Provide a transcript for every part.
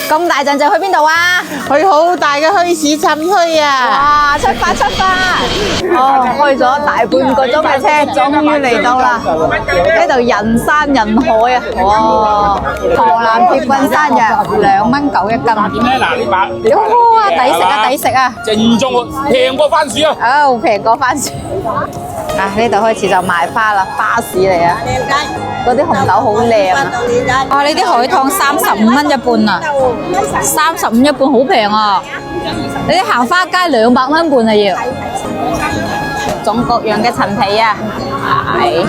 咁大陣就去邊度啊？去好大嘅墟市浸墟啊！哇！出發出發！哦，開咗大半個鐘嘅車，終於嚟到啦！呢度人山人海啊！哇！河南鐵棍山藥2.9一斤。嗱，呢把哇！抵食啊！抵食啊！正宗喎，平過番薯啊！哦，平過番薯。啊！呢度開始就賣花啦，花市嚟啊！嗰啲紅豆好靚啊！啊！呢啲海棠35蚊一半啊，35一半好平啊！你啲行花街200蚊半啊要。種各樣嘅陳皮啊，係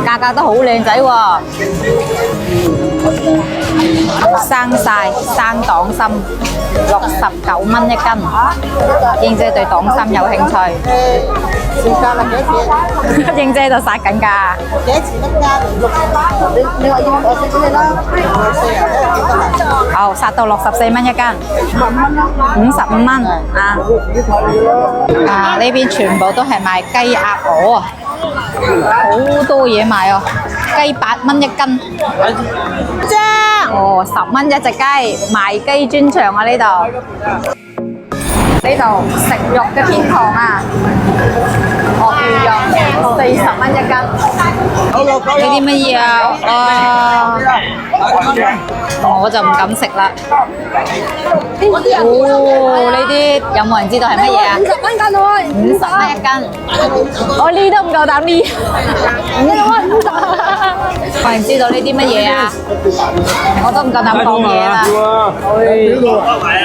價格都好靚仔喎。生晒生黨參69蚊一斤，英姐對黨參有興趣。英姐就殺緊價。幾錢一家？你話要我食咩啦？哦，殺到64蚊一斤，55蚊啊！啊，呢邊全部都係賣雞鴨鵝啊，好多嘢賣哦，雞8蚊一斤。哦，10蚊一隻雞，賣雞專場啊呢度。呢度食肉嘅天堂啊，鱷魚肉40蚊一斤。呢啲乜嘢啊？我就唔敢食啦。哦，呢啲有冇人知道係乜嘢啊？50蚊斤喎，50蚊一斤。我呢都唔夠膽呢。我唔知道呢啲乜嘢啊？我都唔夠膽講嘢啦。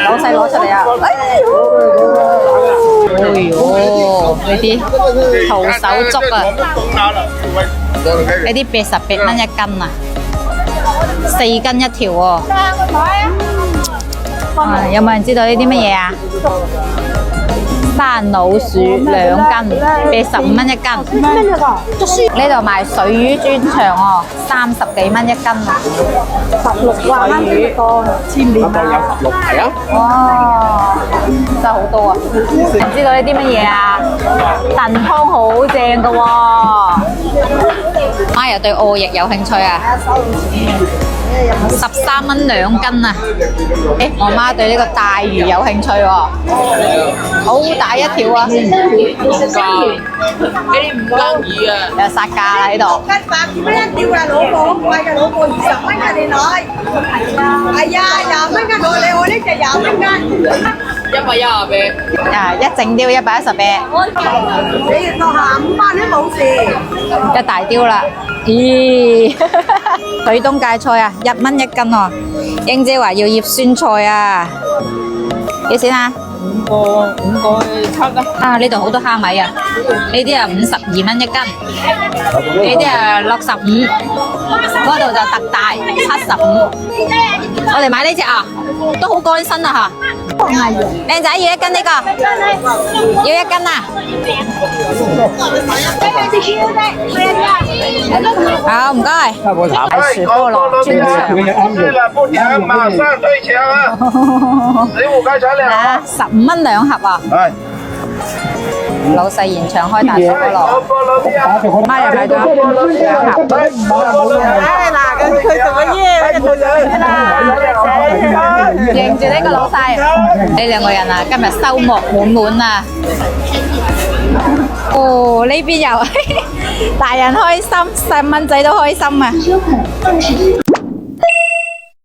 老細攞出嚟啊！哎呦，呢啲徒手捉啊！呢啲88蚊一斤啊，4斤一條喎。有冇人知道呢啲乜嘢啊？山老鼠2斤，85蚊一斤。呢度賣水魚專場哦，30幾蚊一斤啊。16蚊一個，千年啊！係啊！哇，真係好多啊！唔知道呢啲乜嘢啊？燉湯好正噶喎。媽又對澳翼有興趣啊！13蚊2斤啊！誒，我媽對呢個大魚有興趣喎，好大一條啊！呢啲5斤2啊！有殺價啦喺度。斤8蚊一條啊，老婆，貴嘅老婆20蚊嘅你攞。係啊，20蚊嘅我呢隻20蚊斤。118。啊，一整雕118，你要當下5蚊都冇事。一大雕啦。咦，水東芥菜啊，1蚊一斤喎。英姐話要醃酸菜啊，幾錢啊？5個7啦。啊，呢度好多蝦米啊，呢啲啊52蚊一斤，呢啲啊65，嗰度就特大75。我哋買呢隻啊，都好乾身啊嚇。靚仔要1斤呢個，要1斤啊！好，唔該。係薯菠蘿專場。不甜，馬上退錢啊！15塊錢兩盒。15蚊2盒啊！係。老細現場開大薯菠蘿，媽又買咗2盒。唉，嗱，佢做乜嘢？認住呢個老細，呢2個人啊，今日收穫滿滿啊！哦，呢邊又大人開心，細蚊仔都開心啊！